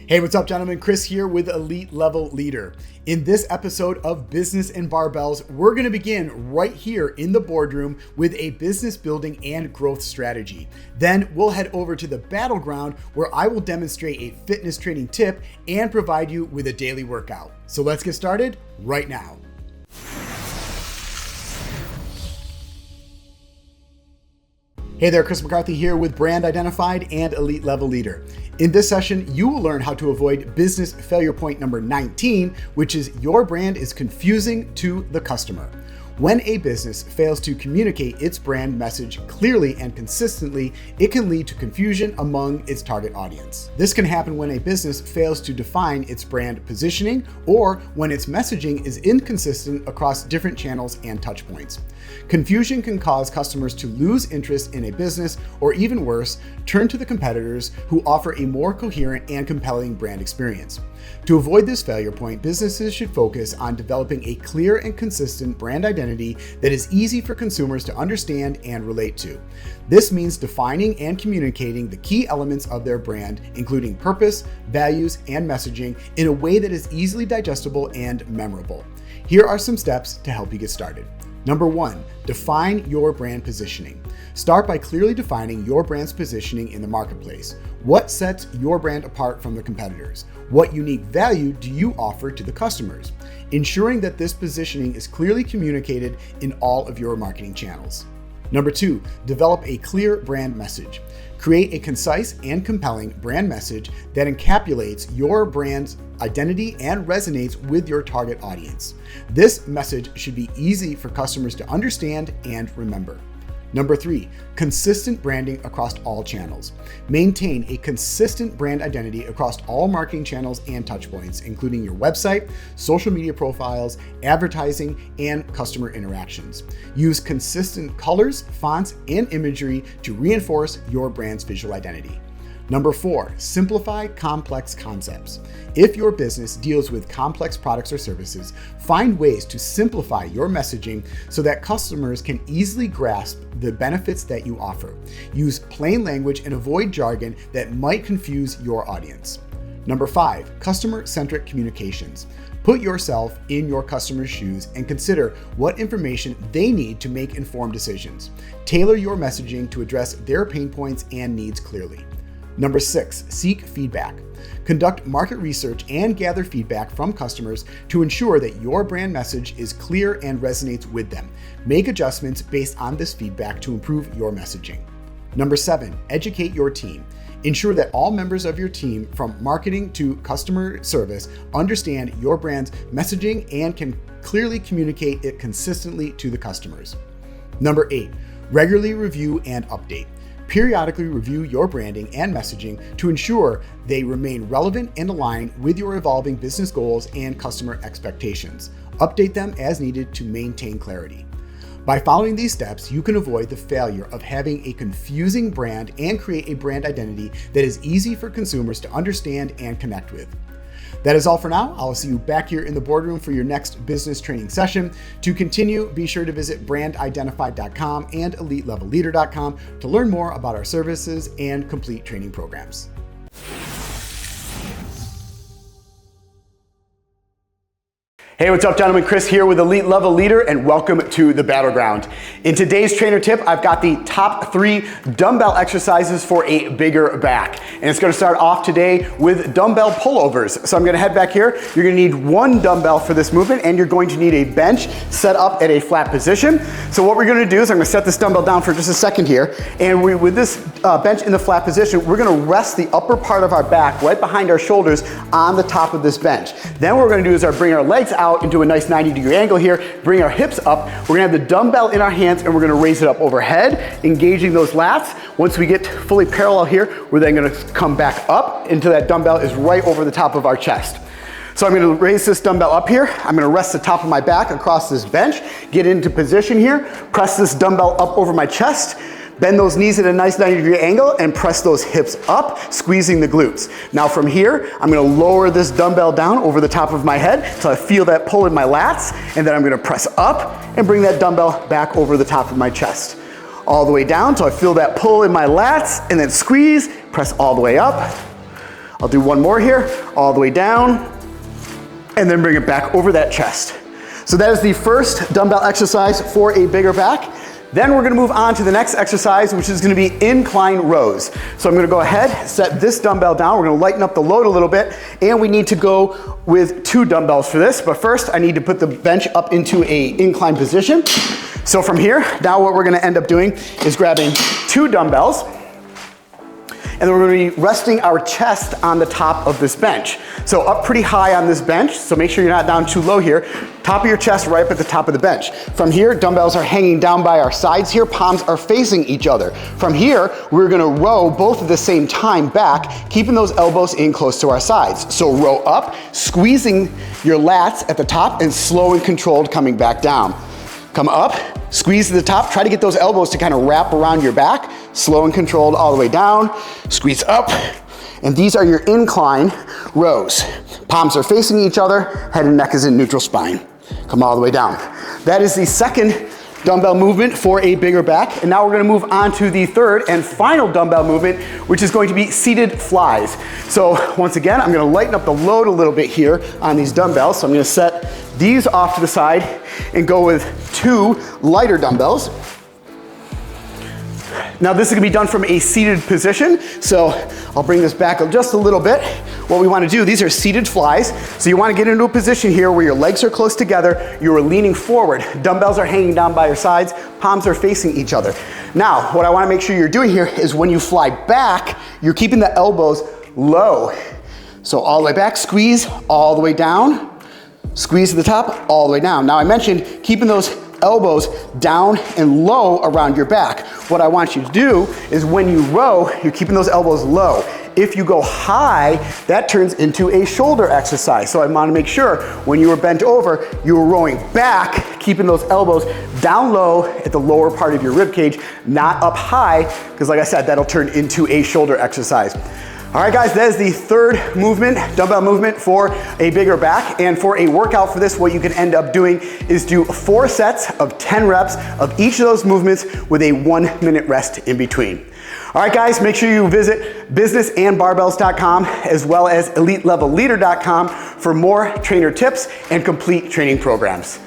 Hey, what's up, gentlemen? Chris here with Elite Level Leader. In this episode of Business and Barbells, we're going to begin right here in the boardroom with a business building and growth strategy. Then we'll head over to the battleground where I will demonstrate a fitness training tip and provide you with a daily workout. So let's get started right now. Hey there, Chris McCarthy here with Brand Identified and Elite Level Leader. In this session, you will learn how to avoid business failure point number 19, which is your brand is confusing to the customer. When a business fails to communicate its brand message clearly and consistently, it can lead to confusion among its target audience. This can happen when a business fails to define its brand positioning or when its messaging is inconsistent across different channels and touch points. Confusion can cause customers to lose interest in a business or, even worse, turn to the competitors who offer a more coherent and compelling brand experience. To avoid this failure point, businesses should focus on developing a clear and consistent brand identity that is easy for consumers to understand and relate to. This means defining and communicating the key elements of their brand, including purpose, values, and messaging, in a way that is easily digestible and memorable. Here are some steps to help you get started. Number 1, define your brand positioning. Start by clearly defining your brand's positioning in the marketplace. What sets your brand apart from the competitors? What unique value do you offer to the customers? Ensuring that this positioning is clearly communicated in all of your marketing channels. Number 2, develop a clear brand message. Create a concise and compelling brand message that encapsulates your brand's identity and resonates with your target audience. This message should be easy for customers to understand and remember. Number 3, consistent branding across all channels. Maintain a consistent brand identity across all marketing channels and touchpoints, including your website, social media profiles, advertising, and customer interactions. Use consistent colors, fonts, and imagery to reinforce your brand's visual identity. Number 4, simplify complex concepts. If your business deals with complex products or services, find ways to simplify your messaging so that customers can easily grasp the benefits that you offer. Use plain language and avoid jargon that might confuse your audience. Number 5, customer-centric communications. Put yourself in your customer's shoes and consider what information they need to make informed decisions. Tailor your messaging to address their pain points and needs clearly. Number 6, seek feedback. Conduct market research and gather feedback from customers to ensure that your brand message is clear and resonates with them. Make adjustments based on this feedback to improve your messaging. Number 7, educate your team. Ensure that all members of your team, from marketing to customer service, understand your brand's messaging and can clearly communicate it consistently to the customers. Number 8, regularly review and update. Periodically review your branding and messaging to ensure they remain relevant and aligned with your evolving business goals and customer expectations. Update them as needed to maintain clarity. By following these steps, you can avoid the failure of having a confusing brand and create a brand identity that is easy for consumers to understand and connect with. That is all for now. I'll see you back here in the boardroom for your next business training session. To continue, be sure to visit brandidentified.com and elitelevelleader.com to learn more about our services and complete training programs. Hey, what's up, gentlemen? Chris here with Elite Level Leader, and welcome to the battleground. In today's trainer tip, I've got the top 3 dumbbell exercises for a bigger back. And it's gonna start off today with dumbbell pullovers. So I'm gonna head back here. You're gonna need 1 dumbbell for this movement, and you're going to need a bench set up at a flat position. So what we're gonna do is I'm gonna set this dumbbell down for just a second here, and with this bench in the flat position, we're gonna rest the upper part of our back right behind our shoulders on the top of this bench. Then what we're gonna do is bring our legs out into a nice 90-degree angle here, bring our hips up. We're gonna have the dumbbell in our hands and we're gonna raise it up overhead, engaging those lats. Once we get fully parallel here, we're then gonna come back up until that dumbbell is right over the top of our chest. So I'm gonna raise this dumbbell up here. I'm gonna rest the top of my back across this bench, get into position here, press this dumbbell up over my chest, bend those knees at a nice 90-degree angle and press those hips up, squeezing the glutes. Now from here, I'm gonna lower this dumbbell down over the top of my head so I feel that pull in my lats, and then I'm gonna press up and bring that dumbbell back over the top of my chest. All the way down so I feel that pull in my lats, and then squeeze, press all the way up, I'll do one more here, all the way down, and then bring it back over that chest. So that is the first dumbbell exercise for a bigger back. Then we're gonna move on to the next exercise, which is gonna be incline rows. So I'm gonna go ahead, set this dumbbell down. We're gonna lighten up the load a little bit, and we need to go with 2 dumbbells for this. But first, I need to put the bench up into a incline position. So from here, now what we're gonna end up doing is grabbing 2 dumbbells, and then we're gonna be resting our chest on the top of this bench. So up pretty high on this bench, so make sure you're not down too low here. Top of your chest right up at the top of the bench. From here, dumbbells are hanging down by our sides here, palms are facing each other. From here, we're gonna row both at the same time back, keeping those elbows in close to our sides. So row up, squeezing your lats at the top, and slow and controlled coming back down. Come up, squeeze to the top, try to get those elbows to kind of wrap around your back, slow and controlled all the way down, squeeze up, and these are your incline rows. Palms are facing each other, head and neck is in neutral spine. Come all the way down. That is the second dumbbell movement for a bigger back, and now we're gonna move on to the third and final dumbbell movement, which is going to be seated flies. So once again, I'm gonna lighten up the load a little bit here on these dumbbells. So I'm gonna set these off to the side and go with 2 lighter dumbbells. Now this is gonna be done from a seated position, so I'll bring this back just a little bit. What we wanna do, these are seated flies, so you wanna get into a position here where your legs are close together, you are leaning forward, dumbbells are hanging down by your sides, palms are facing each other. Now, what I wanna make sure you're doing here is when you fly back, you're keeping the elbows low. So all the way back, squeeze, all the way down, squeeze to the top, all the way down. Now I mentioned keeping those elbows down and low around your back. What I want you to do is when you row, you're keeping those elbows low. If you go high, that turns into a shoulder exercise. So I want to make sure when you were bent over, you were rowing back, keeping those elbows down low at the lower part of your rib cage, not up high, because like I said, that'll turn into a shoulder exercise. All right, guys, that is the third movement, dumbbell movement for a bigger back. And for a workout for this, what you can end up doing is do 4 sets of 10 reps of each of those movements with a 1-minute rest in between. All right, guys, make sure you visit businessandbarbells.com as well as elitelevelleader.com for more trainer tips and complete training programs.